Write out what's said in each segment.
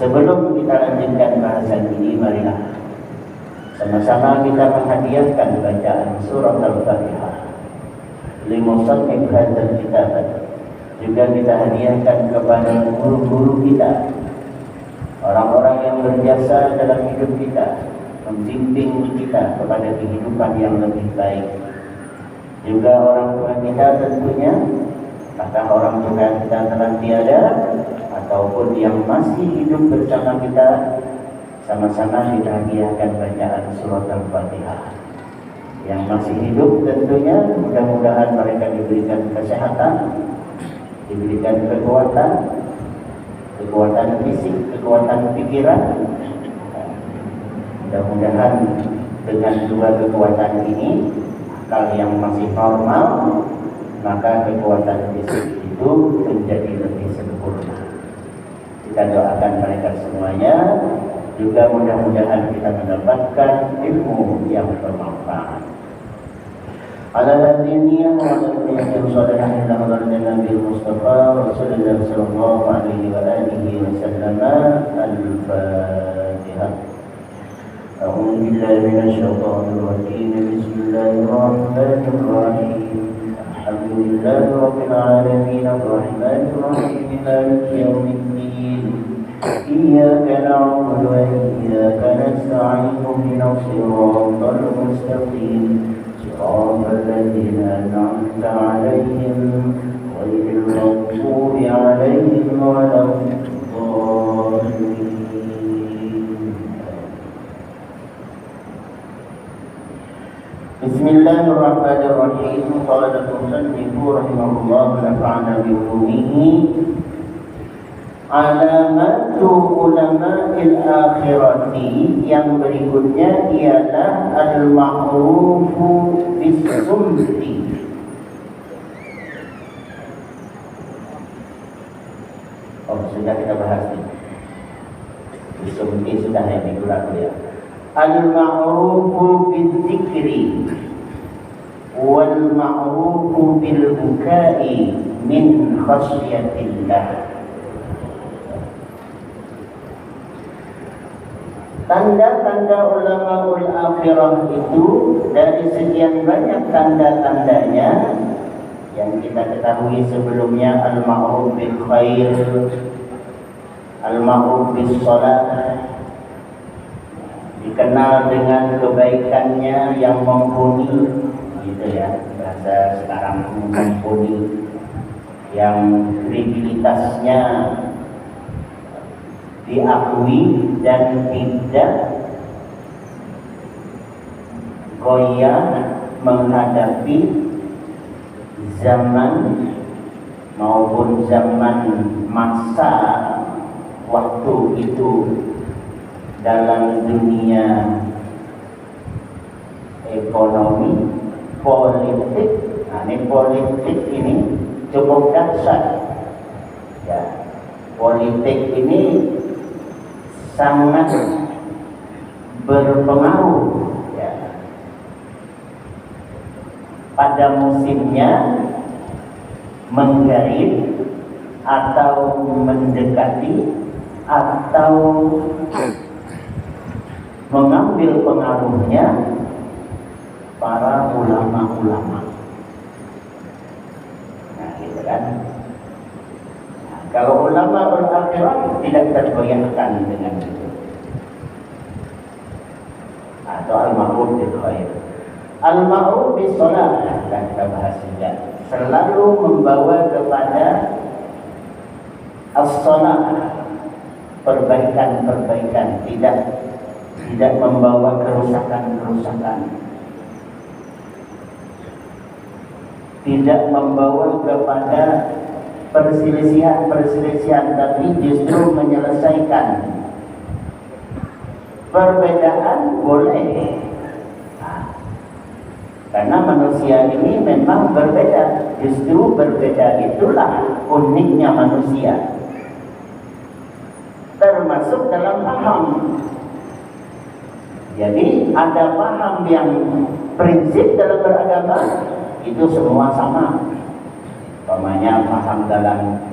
Sebelum kita lanjutkan bahasan ini, marilah sama-sama kita menghadiahkan bacaan surat Al-Fatihah limusannif hadzal kitab. Juga kita hadiahkan kepada guru-guru kita, orang-orang yang berjasa dalam hidup kita, membimbing kita kepada kehidupan yang lebih baik. Juga orang tua kita tentunya, apakah orang tua kita telah tiada ataupun yang masih hidup bersama kita, sama-sama kita hadiahkan bacaan surat Al-Fatihah. Yang masih hidup tentunya mudah-mudahan mereka diberikan kesehatan, diberikan kekuatan fisik, kekuatan pikiran. Mudah-mudahan dengan dua kekuatan ini, akal yang masih normal, maka kekuatan fisik itu menjadi lebih sempurna. Kita doakan mereka semuanya, juga mudah-mudahan kita mendapatkan ilmu yang bermanfaat. Ala hadiniya wa sallallahu alaihi wa sallam Nabi Mustafa Rasulullah sallallahu alaihi wa alihi wa sallam. Al-Fatihah. A'udzu billahi minasy syaithanir rajim. Bismillahirrahmanirrahim. Alhamdulillahi rabbil alamin arrahmanir rahim maliki yaumiddin. Iyyaka na'budu wa iyyaka nasta'in ihdinas siratal mustaqim. صراط الذين أنعمت عليهم غير المغضوب عليهم ولا الضالين. بسم الله الرحمن الرحيم. قال المصنف رحمه الله ونفعنا بعلومه. Alamatu ulama'il akhirati, yang berikutnya ialah al-ma'rufu bis-sumti. Sudah kita bahas ini. Bis-sumti sudah ya, minggu lalu ya. Al-ma'rufu bil-zikri wal-ma'rufu bil-bukai min khasyatillah. Tanda-tanda ulamaul akhirah itu dari sekian banyak tanda-tandanya yang kita ketahui sebelumnya, al-ma'ruf bil khair, al-ma'ruf bis shalah, dikenal dengan kebaikannya yang mumpuni, gitu ya, bahasa sekarang mumpuni, yang kredibilitasnya diakui dan tidak goyah menghadapi zaman maupun zaman masa waktu itu dalam dunia ekonomi, politik. Nah, ini politik ini cukup dahsyat ya. Politik ini sangat berpengaruh ya. Pada musimnya menggait atau mendekati atau mengambil pengaruhnya para ulama-ulama. Nah, gitu kan. Kalau ulama al-akhirah tidak tergoyahkan dengan itu. Atau al-ma'ruf bil khair. Al-ma'ruf bis shalah, akan kita bahas juga. Selalu membawa kepada as-shalah, perbaikan-perbaikan, tidak membawa kerusakan-kerusakan. Tidak membawa kepada perselisihan, tapi justru menyelesaikan. Perbedaan boleh, karena manusia ini memang berbeda. Justru berbeda itulah uniknya manusia, termasuk dalam paham. Jadi ada paham yang prinsip dalam beragama itu semua sama. Umpamanya paham dalam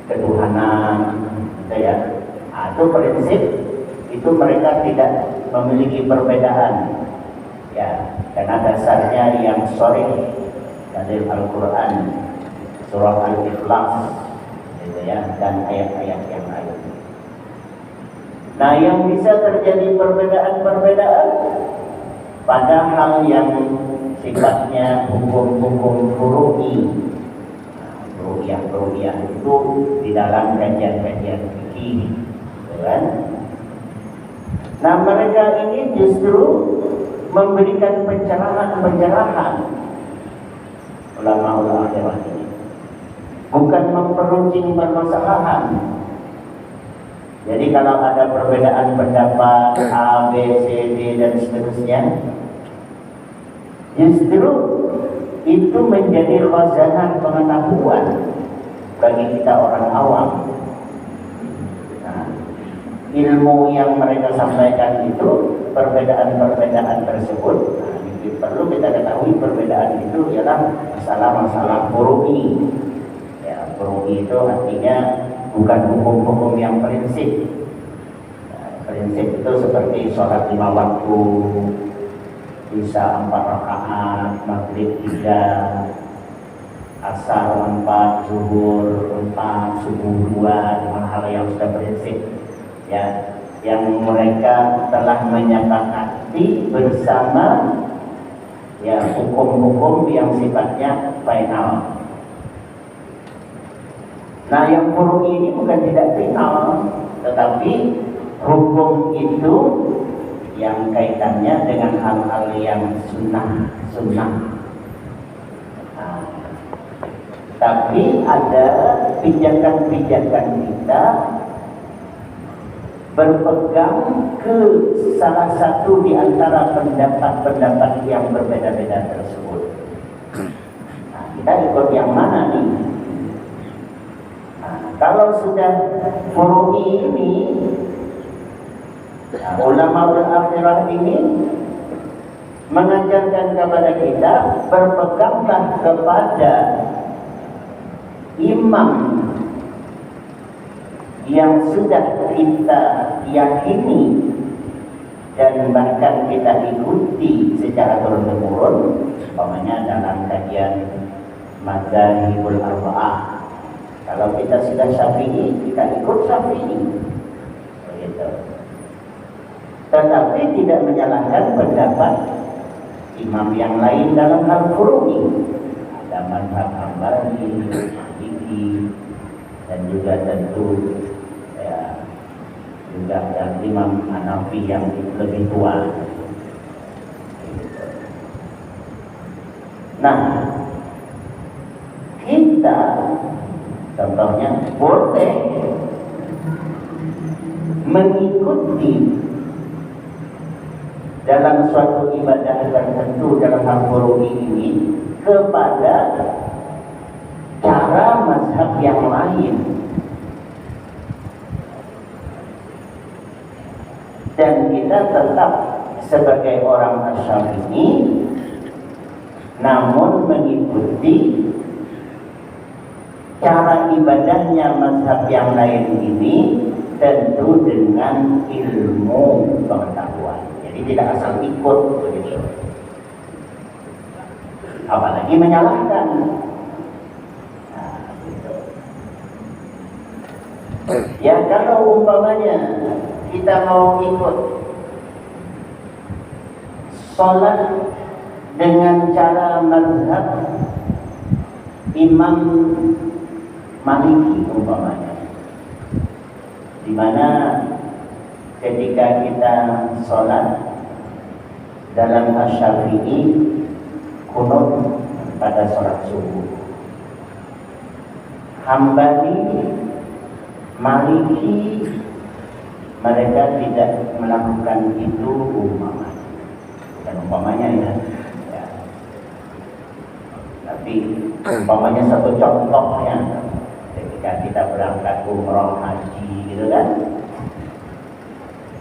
ketuhanan, gitu ya. Itu prinsip, itu mereka tidak memiliki perbedaan. Ya, karena dasarnya yang sharih dari Al-Quran, surah Al-Ikhlas, gitu ya, dan ayat-ayat yang lain. Nah, yang bisa terjadi perbedaan-perbedaan pada hal yang sifatnya hukum-hukum furu'i. Ru'yah itu di dalam kajian-kajian fikih, kan? Nah, mereka ini justru memberikan pencerahan ulama akhirat ini, bukan memperuncing permasalahan. Jadi kalau ada perbedaan pendapat A, B, C, D dan seterusnya, justru itu menjadi khazanah pengetahuan bagi kita orang awam. Nah, ilmu yang mereka sampaikan itu, perbedaan-perbedaan tersebut, perlu kita ketahui perbedaan itu ialah masalah-masalah furu'i. Ya, furu'i itu artinya bukan hukum-hukum yang prinsip. Nah, prinsip itu seperti sholat 5 waktu, Isya 4 rakaat, Maghrib 3, Asar 4, Zuhur 4, Subuh 2, dengan hal yang sudah prinsip, ya, yang mereka telah menyepakati bersama, ya, hukum-hukum yang sifatnya final. Nah, yang furu ini bukan tidak final, tetapi hukum itu yang kaitannya dengan hal-hal yang sunnah. Nah, tapi ada pijakan-pijakan kita berpegang ke salah satu di antara pendapat-pendapat yang berbeda-beda tersebut. Nah, kita ikut yang mana nih? Nah, kalau sudah furu'i ini, nah, ulama akhirah ini mengajarkan kepada kita berpeganglah kepada imam yang sudah kita yakini dan bahkan kita ikuti secara turun-temurun, umpamanya dalam kajian Madzhabul Arba'ah. Kalau kita sudah Syafi'i, kita ikut Syafi'i, begitu. Tetapi tidak menyalahkan pendapat imam yang lain dalam hal furu'i. Ada mazhab Hambali, Maliki, dan juga tentu ya, juga ada Imam Hanafi yang lebih tua. Nah, kita contohnya boleh mengikuti dalam suatu ibadah tertentu dalam hal furu'i ini kepada cara mazhab yang lain, dan kita tetap sebagai orang Asy-Syafi'i namun mengikuti cara ibadahnya mazhab yang lain ini tentu dengan ilmu pengetahuan. Jadi tidak asal ikut begitu, apalagi menyalahkan. Nah, gitu. Ya, kalau umpamanya kita mau ikut sholat dengan cara mazhab Imam Maliki umpamanya, di mana ketika kita sholat dalam Asy-Syafi'i kunut pada sholat subuh, Hambali, Maliki mereka tidak melakukan itu umpamanya, bukan umpamanya ya. Tapi umpamanya satu contohnya ketika kita berangkat umroh haji gitu kan.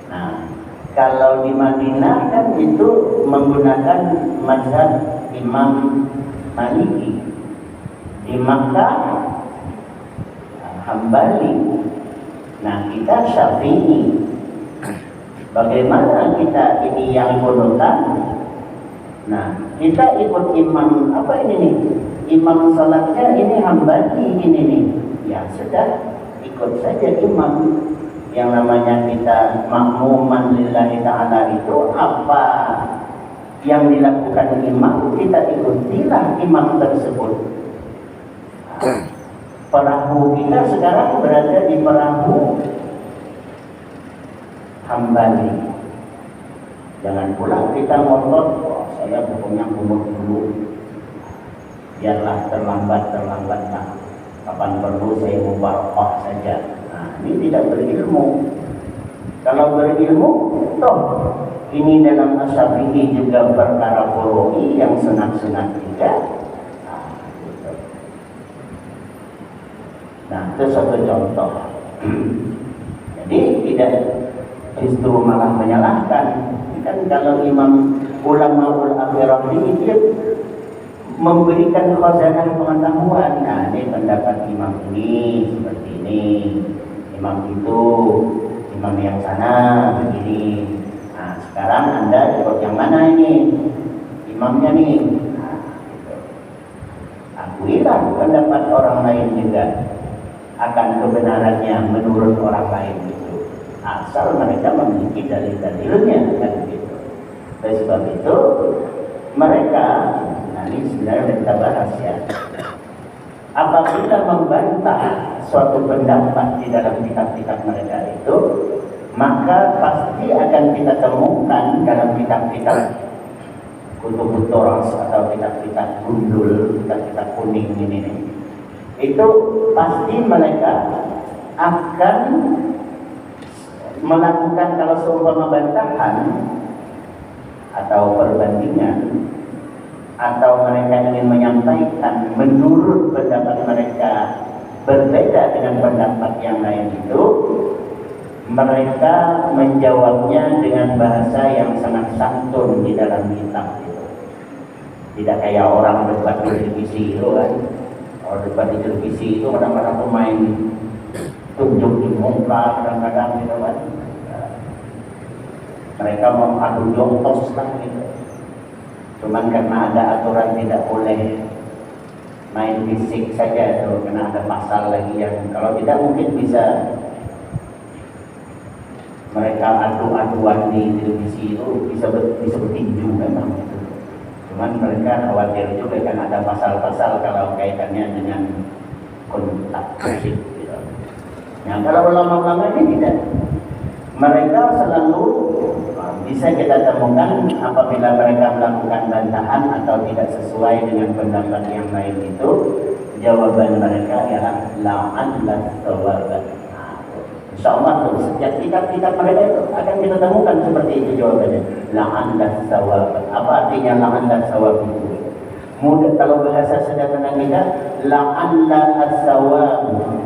Nah, kalau di Madinah kan itu menggunakan mazhab Imam Maliki, di Makkah Hambali, Nah, kita Syafi'i. Bagaimana kita ini yang monotan? Nah, kita ikut imam apa ini nih? Imam salatnya ini Hambali ini nih. Ya sudah, ikut saja imam. Yang namanya kita makmuman lillahi ta'ala itu apa yang dilakukan imam, kita ikutilah imam tersebut. Perahu kita sekarang berada di perahu Hambali. Jangan pula kita ngotot, wah saya pokoknya kumur dulu, biarlah terlambat lah. Kapan perlu saya mubarakah saja. Nah, ini tidak berilmu. Kalau berilmu, toh ini dalam Asy-Syafi'i juga perkara furu'i yang sunat-sunat juga. Nah, itu satu contoh. Jadi tidak justru malah menyalahkan. Kan kalau imam ulama akhirah ini dia memberikan khazanah pengetahuan. Nah, ini pendapat imam ini seperti ini, imam itu, imam yang sana begini. Nah, sekarang Anda ikut yang mana ini? Imamnya nih. Nah, gitu. Akuilah pendapat orang lain juga akan kebenarannya menurut orang lain itu, asal mereka memiliki dalil-dalilnya kan gitu. Oleh sebab itu mereka, nah ini sebenarnya kita bahas ya, apabila membantah suatu pendapat di dalam kitab-kitab mereka itu, maka pasti akan kita temukan dalam kitab-kitab kutub toras atau kitab-kitab gundul, kitab-kitab kuning ini nih. Itu pasti mereka akan melakukan, kalau seumpama bantahan atau perbandingan, atau mereka ingin menyampaikan menurut pendapat mereka berbeda dengan pendapat yang lain itu, mereka menjawabnya dengan bahasa yang sangat santun di dalam kitab itu. Tidak kayak orang debat di televisi itu kan. Kalau debat di televisi itu kadang-kadang pemain tunjuk di muka, kadang-kadang gitu kan. Mereka mau adu jongtos lah gitu. Cuman karena ada aturan tidak boleh main fisik saja itu, karena ada pasal lagi yang kalau tidak mungkin bisa mereka adu-aduan di televisi itu bisa bertinju memang gitu. Cuman mereka khawatir juga kan ada pasal-pasal kalau kaitannya dengan kontak fisik gitu. Nah, kalau ulama-ulama ini tidak. Mereka selalu bisa kita temukan apabila mereka melakukan bantahan atau tidak sesuai dengan pendapat yang lain itu, jawaban mereka ialah la'anlah sawaban. InsyaAllah tuh setiap kitab-kitab mereka itu akan kita temukan seperti itu jawabannya. La'anlah sawaban. Apa artinya la'anlah sawaban itu? Mudah, kalau bahasa sederhana kita, la'anlah as-sawaban.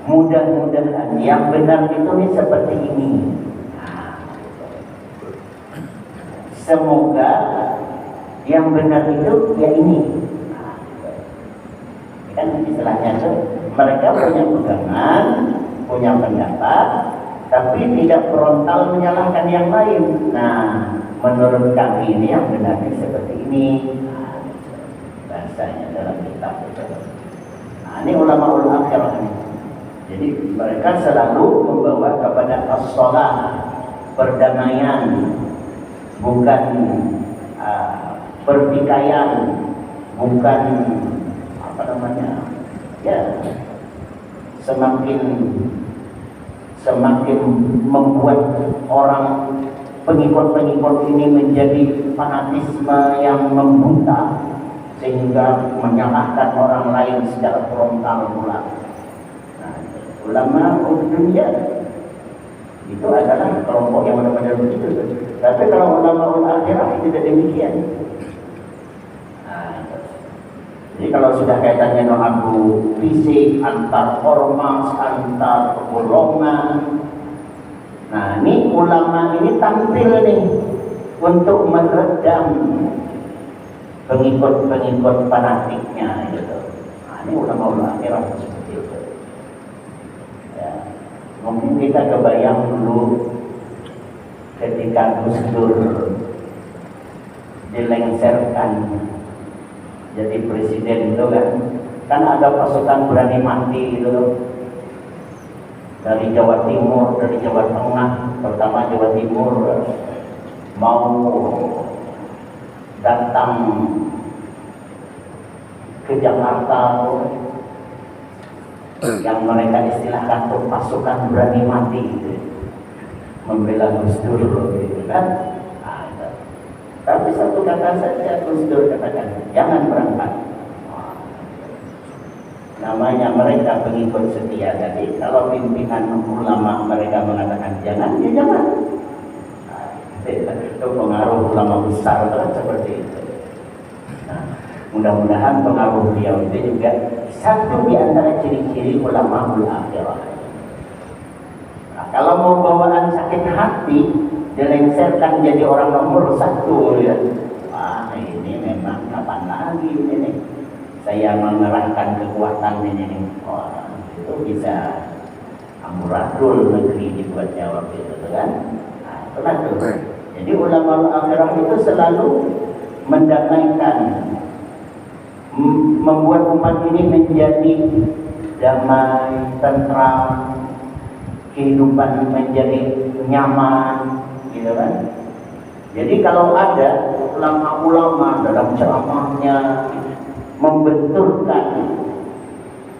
Mudah-mudahan yang benar itu nih seperti ini. Semoga yang benar itu ya ini. Kan istilahnya tuh mereka punya pegangan, punya pendapat, tapi tidak frontal menyalahkan yang lain. Nah, menurut kami ini yang benar seperti ini. Bahasanya dalam kitab itu. Nah, ini ulama-ulama akhirah ini. Jadi mereka selalu membawa kepada as-shalah, perdamaian, bukan pertikaian, bukan apa namanya, ya semakin membuat orang pengikut-pengikut ini menjadi fanatisme yang membunta sehingga menyalahkan orang lain secara frontal pula. Ulama dunia itu adalah kelompok yang benar-benar begitu. Tapi kalau ulama akhirah tidak demikian. Nah, jadi kalau sudah kaitannya dengan adu fisik antar ormas, antar golongan, nah ini ulama ini tampil nih untuk meredam pengikut-pengikut fanatiknya gitu. Nah, ini ulama akhirah seperti itu. Mungkin kita kebayang dulu ketika Gus Dur dilengserkan jadi presiden itu kan ada pasukan berani mati itu dari Jawa Timur, dari Jawa Tengah, terutama Jawa Timur mau datang ke Jakarta yang mereka istilahkan tuh pasukan berani mati gitu, membela Gus Dur gitu kan. Tapi satu kata saja Gus Dur katakan, jangan berangkat. Namanya mereka pengikut setia tadi. Kalau pimpinan ulama mereka mengatakan jangan, ya jangan. Itu pengaruh ulama besar kan seperti itu. Nah, mudah-mudahan pengaruh beliau itu juga satu di antara ciri-ciri ulama akhirah. Nah, kalau mau bawaan sakit hati dilengserkan jadi orang nomor satu ya. Wah, ini memang kapan lagi ini saya mengerahkan kekuatan ini. Wah, itu bisa amburadul negeri dibuat jawab itu kan. Nah, itulah tuh. Jadi ulama akhirah itu selalu mendamaikan, membuat umat ini menjadi damai, tentram, kehidupan menjadi nyaman, gitu kan. Jadi kalau ada ulama-ulama dalam ceramahnya membenturkan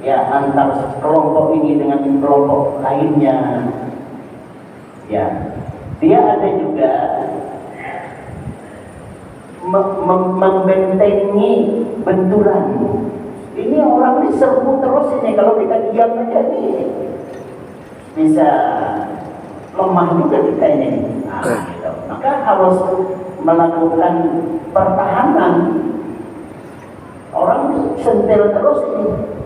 ya antar kelompok ini dengan kelompok lainnya, ya dia ada juga membentengi benturan. Ini orang ini serbu terus ini, kalau kita diam aja nih bisa lemah juga kita ini. Nah, gitu. Maka harus melakukan pertahanan. Orang sentil terus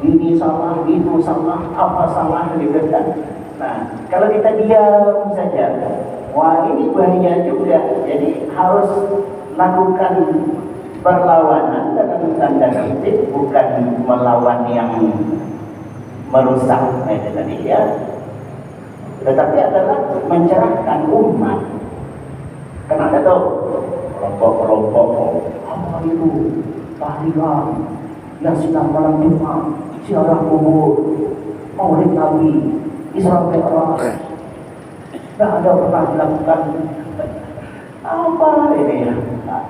ini salah, itu salah, apa salah gitu kan. Nah, kalau kita diam saja, wah ini bahaya juga. Jadi harus lakukan perlawanan dalam tanda kutip, bukan melawan yang merusak itu tadi ya, tetapi adalah mencerahkan umat. Karena ada tuh kelompok-kelompok apa itu tahlilan yang sedang malam Jumat, ziarah kubur, maulid Nabi, Isra Mi'raj. Tidak ada pernah dilakukan apa ini ya. Nah,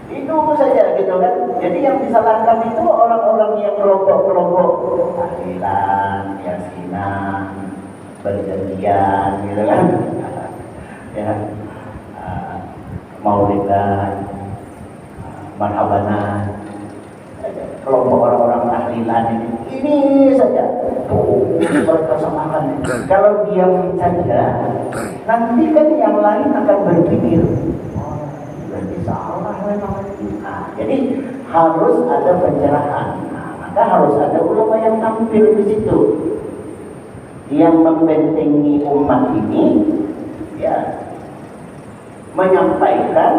itu saja gitu kan. Jadi yang disalahkan itu orang-orang yang kelompok-kelompok tahlilan, yasinan, berjanjian gitu kan. Ya, maulidan, marhabanan, kelompok orang-orang tahlilan ini saja. Mereka samakan. Kalau diam saja, nanti kan yang lain akan berpikir, oh, berarti salah memang. Nah, jadi harus ada pencerahan. Nah, maka harus ada ulama yang tampil di situ, yang membentengi umat ini, ya, menyampaikan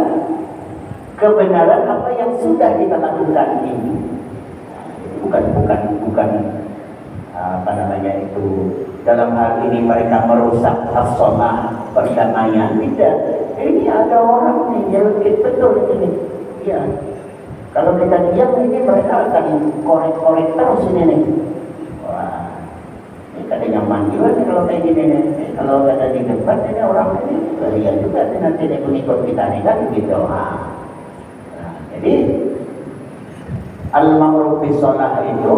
kebenaran apa yang sudah kita lakukan ini. Bukan apa namanya itu, dalam hal ini mereka merusak as-shalah, perdamaian, tidak. Ini ada orang nih nyelkit betul ini. Ya, kalau kita diam ini mereka akan korek-korek terus ini nih. Wah, ini kadang nyaman juga nih kalau kayak gini nih. Kalau ada di depan ini orang ini lihat juga nih, nanti ikut kita nih kan gitu. Nah, jadi al-ma'ruf bis-shalah itu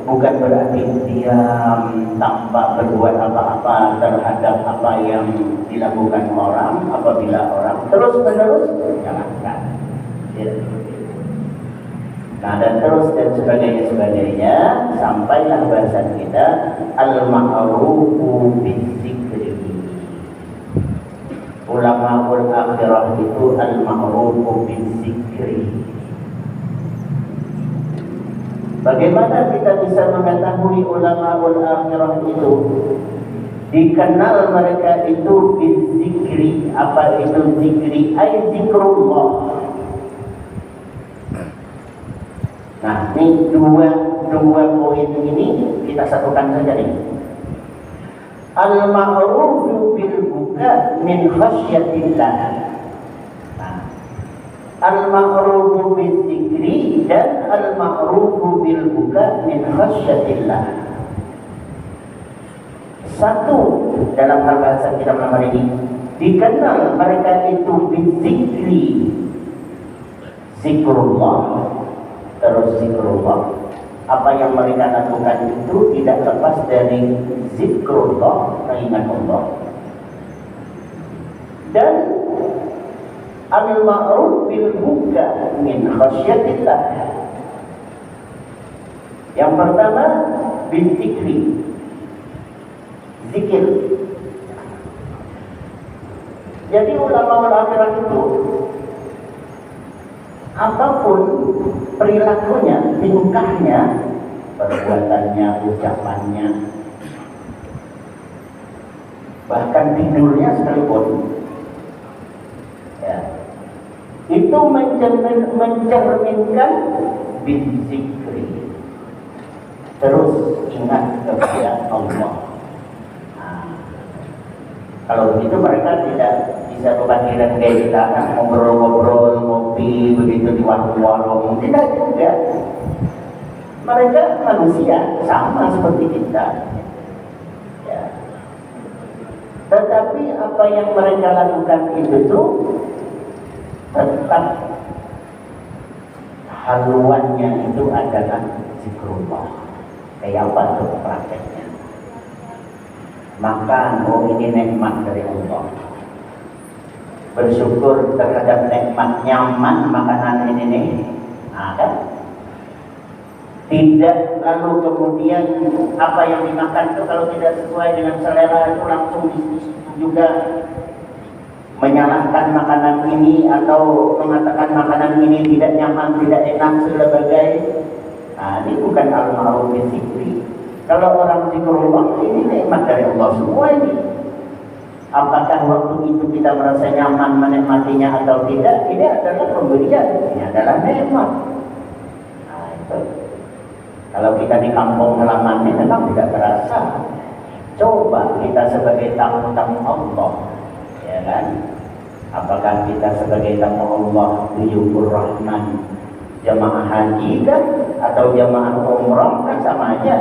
bukan berarti diam tanpa berbuat apa-apa terhadap apa yang dilakukan orang. Apabila orang terus-menerus, jangankan. Ya. Nah, dan terus dan sebagainya sampailah bahasan kita al-ma'rufu bis-zikri. Ulama akhirah itu al-ma'rufu bis-zikri. Bagaimana kita bisa mengetahui ulama akhirah itu? Dikenal mereka itu bizikri. Apa itu zikri? Ay zikrullah. Nah, ini dua poin ini kita satukan saja nih. Al-ma'rufu bil buka min khasyatillah. Nah, al-ma'rufu bil zikri dan al-ma'rufu bil buka min khasyatillah. Satu dalam hal bahasa kita malam hari ini, dikenal mereka itu bizikri, zikrullah, terus zikrullah. Apa yang mereka lakukan itu tidak lepas dari zikrullah, mengingat Allah. Dan al-ma'ruf bil buka min khasyatillah. Yang pertama bizikri, zikir. Jadi ulama akhirat itu apapun perilakunya, tingkahnya, perbuatannya, ucapannya, bahkan tidurnya sekalipun, ya, itu mencerminkan bizikri. Terus ingat kepada Allah. Kalau begitu mereka tidak bisa kebangiran kayak kita ngobrol-ngobrol, ngopi begitu di warung-warung. Tidak juga. Mereka manusia sama seperti kita. Ya. Tetapi apa yang mereka lakukan itu tuh tetap haluannya itu adalah zikrullah. Kayak apa tuh prakteknya? Makan, oh ini nikmat dari Allah. Bersyukur terhadap nikmat, nyaman makanan ini nih. Nah, kan? Tidak lalu kemudian apa yang dimakan itu kalau tidak sesuai dengan selera itu langsung juga menyalahkan makanan ini atau mengatakan makanan ini tidak nyaman, tidak enak, sebagai. Nah, ini bukan al-ma'ruf bizikri. Kalau orang zikrullah ini nikmat dari Allah semua ini. Apakah waktu itu kita merasa nyaman menikmatinya atau tidak? Ini adalah pemberian, ini adalah nikmat. Nah, itu. Kalau kita di kampung halaman ini memang tidak terasa. Coba kita sebagai tamu-tamu Allah, ya kan? Apakah kita sebagai tamu Allah Duyufur Rahman, jamaah haji kan? Atau jamaah umrah kan sama aja.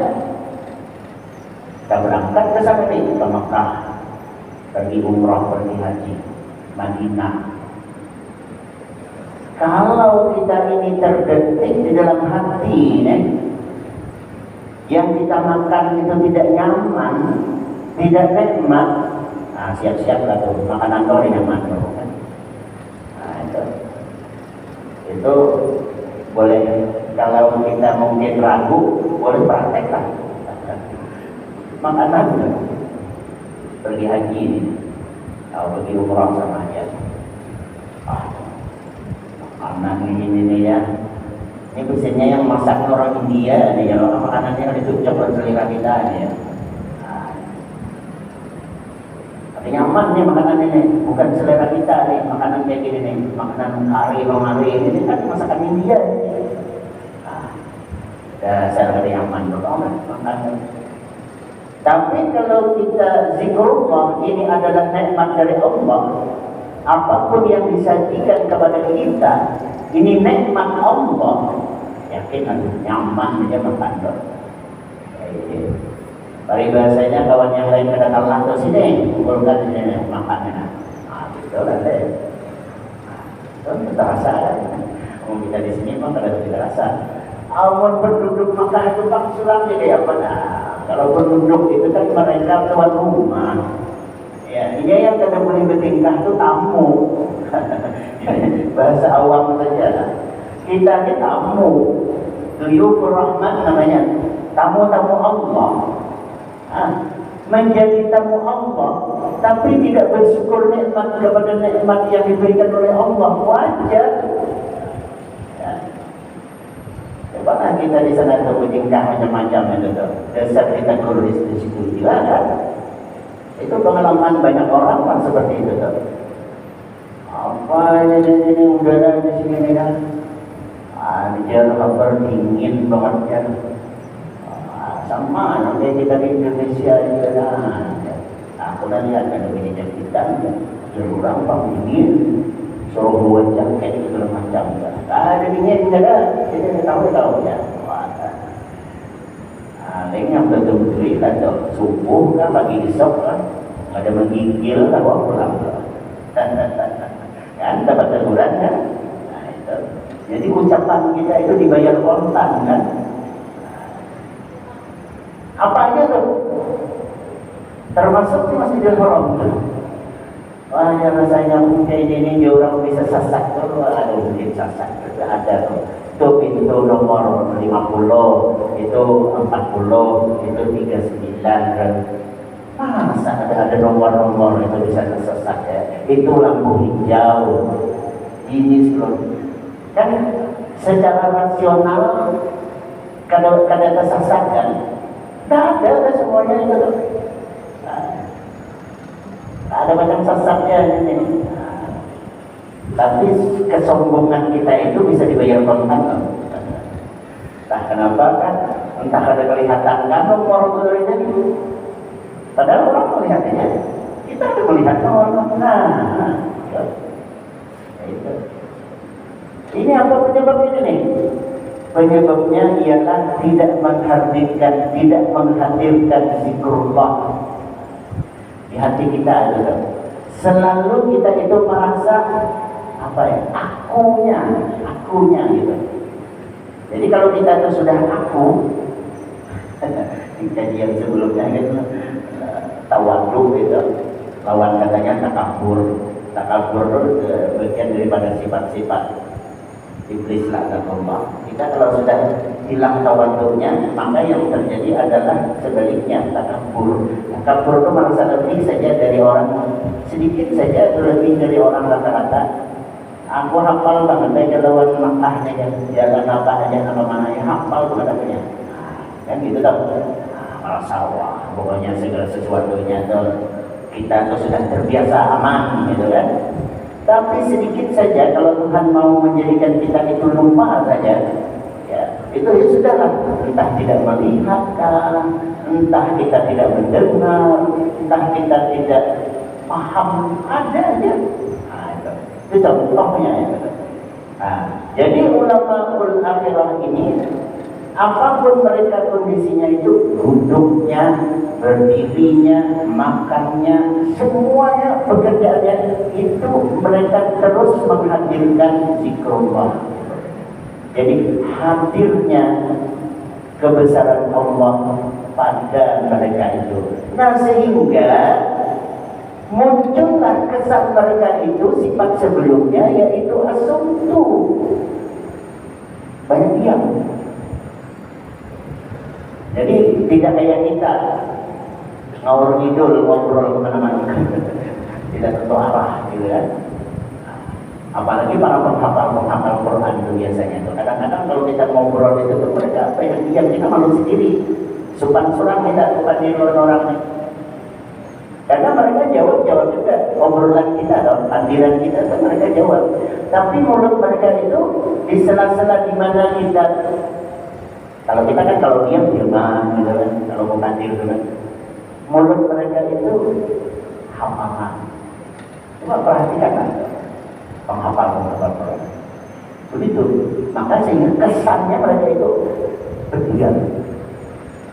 Kita berangkat ke sana nih, ke Mekah, pergi umrah, pergi haji, Madinah. Kalau kita ini terdetik di dalam hati nih, yang kita makan itu tidak nyaman, tidak nikmat, nah siap-siaplah tuh makanan kau nyaman tuh kan. Nah itu boleh, kalau kita mungkin ragu, boleh praktekkan. Makanan pergi haji ini, atau pergi umrah sama aja. Makanan ini ya, ini biasanya yang masak orang India nih, kalau makanannya ada cocok buat selera kita ya. Tapi nyaman nih makanan ini, bukan selera kita nih, makanan kayak gini nih, makanan kari, ini kan masakan India. Dasar nyaman banget makanan. Tapi kalau kita zikrullah, ini adalah nikmat dari Allah. Apapun yang disajikan kepada kita, ini nikmat Allah. Yakin aduh nyaman aja makan tuh. Paribasanya kawan yang lain kata Allah tuh sini, kumpulkan sini makannya. Nah, itu lah deh. Nah, itu terasa kan? Kalau kita di sini mah kada terasa. Awan penduduk Makkah itu Pak Sulam jadi apa nah? Kalau penduduk itu kan mereka tuan rumah. Ya, dia yang kada boleh bertingkah itu tamu. Bahasa awam saja. Kita ini tamu. Duyufur Rahman namanya. Tamu-tamu Allah. Menjadi tamu Allah, tapi tidak bersyukur nikmat kepada nikmat yang diberikan oleh Allah, wajar. Coba kita di sana bertingkah macam-macam itu tuh. Dasar kita tulis di situ juga kan. Itu pengalaman banyak orang kan seperti itu tuh. Apa ini udara di sini kan? Anjir kabar dingin banget kan. Sama nanti kita di Indonesia juga kan. Aku dah lihat ada manajer kita yang orang panggilan suruh buat jaket segala macam. Ada dingin ada, kita tahu ya. Lain yang betul-betul atau subuh kan pagi esok kan ada menggigil lah bawa pulang kan dapat teguran kan. Nah, itu. Jadi ucapan kita itu dibayar kontan kan. Apa aja tuh termasuk di Masjidil Haram tuh. Wah ya rasanya mungkin ini dia orang bisa sasak tuh, ada mungkin sasak ada tuh. Itu pintu nomor 50, itu 40, itu 39 kan. Masa ada nomor-nomor itu bisa tersesat ya. Itu lampu hijau. Ini sebelum kan secara rasional kalau tersesat kan. Tidak ada semuanya itu tuh. Ada macam sesatnya ini. Tapi kesombongan kita itu bisa dibayar kontan. Entah kenapa kan, entah ada kelihatan kan nomor itu. Padahal orang melihatnya, kita ada melihat nomor. Nah, itu. Ini apa penyebabnya nih? Penyebabnya ialah tidak menghadirkan zikrullah di hati kita ada. Selalu kita itu merasa apa ya, akunya gitu. Jadi kalau kita itu sudah aku, kejadian sebelumnya gitu, tawadhu gitu, lawan katanya takabur itu bagian daripada sifat-sifat iblis laknat Allah. Kita kalau sudah hilang tawadhunya, maka yang terjadi adalah sebaliknya, takabur. Takabur itu merasa lebih saja dari orang, sedikit saja lebih dari orang rata-rata. Aku hafal banget baca lawan Makkahnya, jalan apa aja nama mana yang hafal banget apanya. Kan gitu tau. Merasa wah, pokoknya segala sesuatunya tuh kita tuh sudah terbiasa aman gitu kan. Tapi sedikit saja kalau Tuhan mau menjadikan kita itu lupa saja, ya itu ya sudahlah. Entah tidak melihatkah, entah kita tidak mendengar, entah kita tidak paham, ada aja. Itu contohnya ya. Jadi ulama akhirah ini, apapun mereka kondisinya itu, duduknya, berdirinya, makannya, semuanya pekerjaannya itu mereka terus menghadirkan zikrullah. Jadi hadirnya kebesaran Allah pada mereka itu. Nah sehingga muncullah kesan mereka itu sifat sebelumnya, yaitu asumtu, banyak diam. Jadi tidak kayak kita ngawur ngidul ngobrol kemana-mana, tidak tentu arah gitu kan. Apalagi para penghafal Quran itu biasanya tuh kadang-kadang kalau kita ngobrol itu tuh mereka apa yang diam, kita malu sendiri, supan surang kita bukan di orang-orang. Karena mereka jawab juga obrolan kita atau pandiran kita, mereka jawab. Tapi mulut mereka itu di sela-sela di mana kita. Kalau kita kan kalau diam diaman gitu kan, kalau mau pandir gitu kan. Mulut mereka itu hafalan. Coba perhatikan kan, penghafal Quran. Begitu. Maka sehingga kesannya mereka itu berdiam.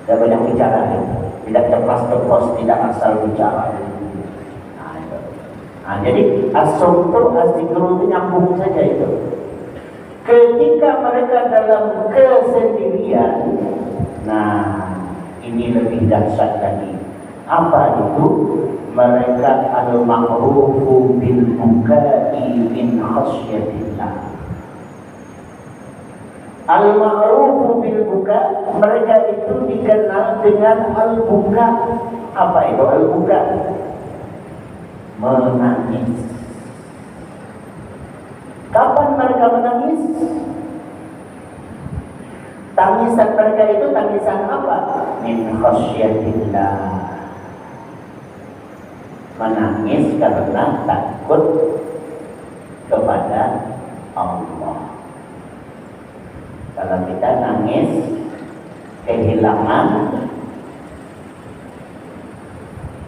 Tidak banyak bicara ya. Tidak ceplas-ceplos, tidak asal bicara. Jadi asumtu azikru itu nyambung saja itu. Ketika mereka dalam kesendirian, nah ini lebih dahsyat lagi. Apa itu? Mereka al-ma'rufu bil bukai min khasyatillah. Al-ma'rufu bil buka, mereka itu dikenal dengan al-buka. Apa itu al-buka? Menangis. Kapan mereka menangis? Tangisan mereka itu tangisan apa? Min khasyatillah. Menangis karena takut kepada Allah. Kalau kita nangis kehilangan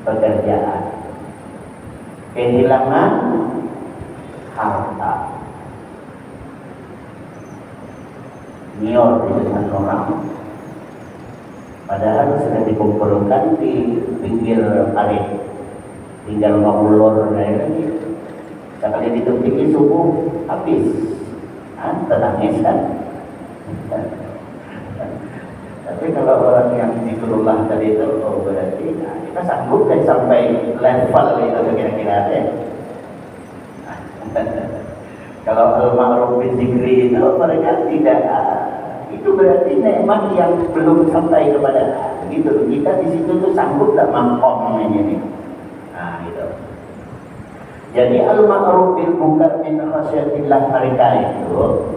pekerjaan, kehilangan harta, nyor dengan orang, padahal sudah dikumpulkan di pinggir parit, tinggal ngulur lagi. Sekali ditupiki subuh habis, tenangis kan. Tapi kalau orang yang zikrullah tadi itu, oh berarti kita sanggup kan sampai level itu kira-kira ya. Kalau al-ma'ruf bizikri itu mereka tidak, itu berarti nikmat yang belum sampai kepada gitu. Kita di situ tuh sanggup tak makom ini. Nah gitu. Jadi al-ma'ruf bil munkar min khasyatillah mereka itu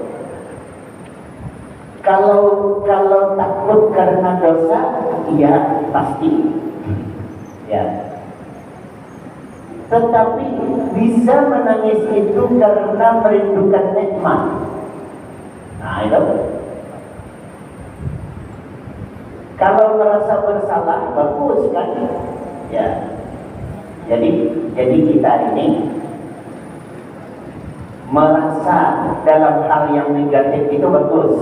kalau takut karena dosa, iya pasti. Ya. Tetapi bisa menangis itu karena merindukan nikmat. Nah itu. Kalau merasa bersalah, bagus kan? Ya. Jadi kita ini merasa dalam hal yang negatif itu bagus.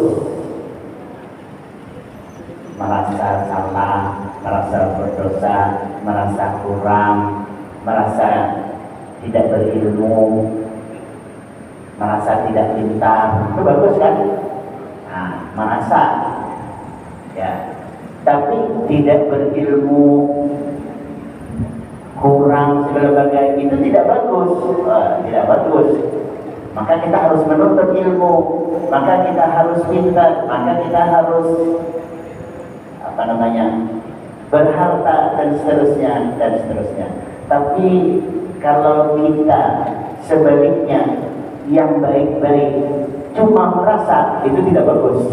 Merasa salah, merasa berdosa, merasa kurang, merasa tidak berilmu, merasa tidak pintar, itu bagus kan? Nah, merasa ya, tapi tidak berilmu, kurang segala bagai itu tidak bagus, tidak bagus. Maka kita harus menuntut ilmu, maka kita harus pintar, maka kita harus berharta dan seterusnya dan seterusnya. Tapi kalau kita sebaliknya yang baik-baik cuma merasa, itu tidak bagus.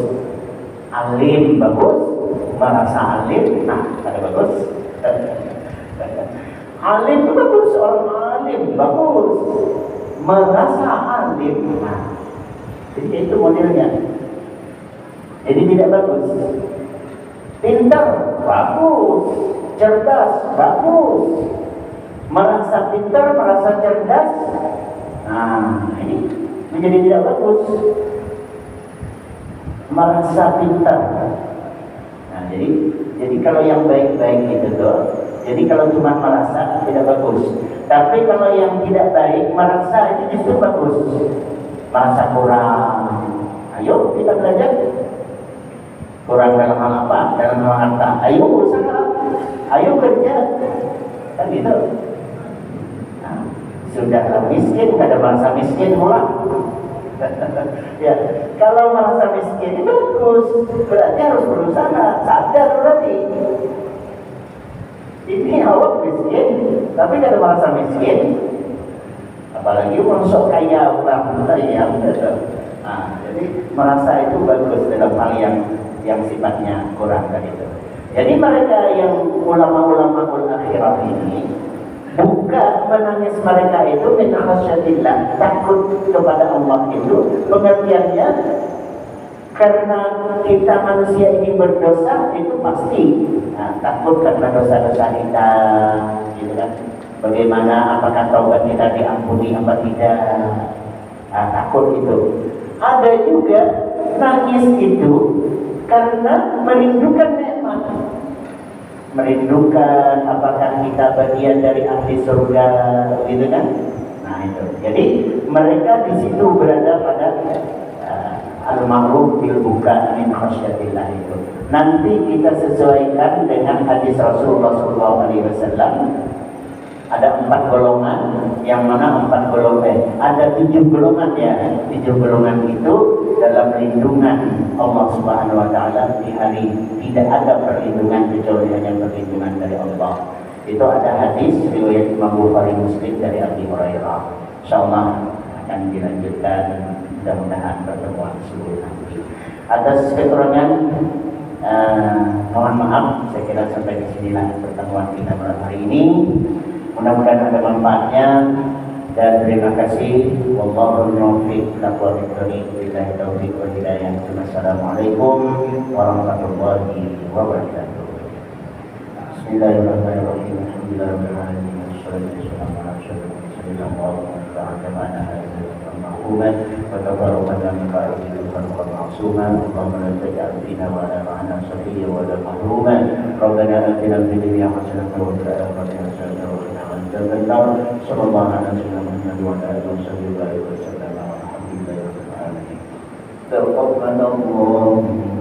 Alim bagus, merasa alim, nah ada bagus. Alim itu bagus, orang alim bagus, merasa alim, nah jadi itu modelnya. Jadi tidak bagus. Pintar, bagus. Cerdas, bagus. Merasa pintar, merasa cerdas, nah ini menjadi tidak bagus. Merasa pintar, nah jadi kalau yang baik-baik itu tuh, jadi kalau cuma merasa tidak bagus. Tapi kalau yang tidak baik merasa itu justru bagus. Merasa kurang, ayo kita belajar. Kurang dalam hal apa? Dalam hal harta. Ayo usaha, ayo kerja, kan gitu. Nah, sudahlah miskin, nggak ada merasa miskin pula. Ya, kalau merasa miskin itu bagus, berarti harus berusaha, sadar berarti. Ini awak miskin, tapi nggak ada merasa miskin. Apalagi masuk kaya orang kaya. Nah, jadi merasa itu bagus dalam hal yang sifatnya kurang tadi itu. Jadi mereka yang ulama-ulama akhirah ini bukan menangis mereka itu min khasyatillah, takut kepada Allah itu pengertiannya karena kita manusia ini berdosa itu pasti. Nah, takut karena dosa-dosa kita, gitu kan? Bagaimana, apakah taubat kita diampuni apa tidak? Nah, takut itu. Ada juga nangis itu karena merindukan nikmat, merindukan apakah kita bagian dari ahli surga, gitu kan? Nah itu. Jadi mereka di situ berada pada al-ma'ruf bil buka min khasyatillah itu. Nanti kita sesuaikan dengan hadis Rasulullah SAW. Ada 4 golongan, yang mana 4 golongan, ada 7 golongan ya. 7 golongan itu dalam lindungan Allah Subhanahu wa taala di hari tidak ada perlindungan kecuali hanya perlindungan dari Allah. Itu ada hadis riwayat Imam Bukhari Muslim dari Abi Hurairah. Insyaallah akan dilanjutkan mudah-mudahan pertemuan sebelum nanti. Atas kekurangan mohon maaf, saya kira sampai di sinilah pertemuan kita malam hari ini. Mudah-mudahan ada manfaatnya dan terima kasih. Wallahul muwaffiq ila aqwamit thoriq. Billahi taufiq wal hidayah. Wassalamualaikum warahmatullahi wabarakatuh. Bismillahirrahmanirrahim. Alhamdulillahirrahmanirrahim. Assalamualaikum warahmatullahi wabarakatuh. Mahmuman wa tabarrukan min ba'di khalqan ma'suman. Allahumma la taj'al fina wa la ma'ana safiyya wa la mahruman. Rabbana atina fid dunya hasanatan wa fil akhirati hasanatan wa qina adzaban nar. Sallallahu alaihi wasallam wa ala alihi wa sahbihi wa sallam. Alhamdulillahirabbil alamin. Taqabbalallahu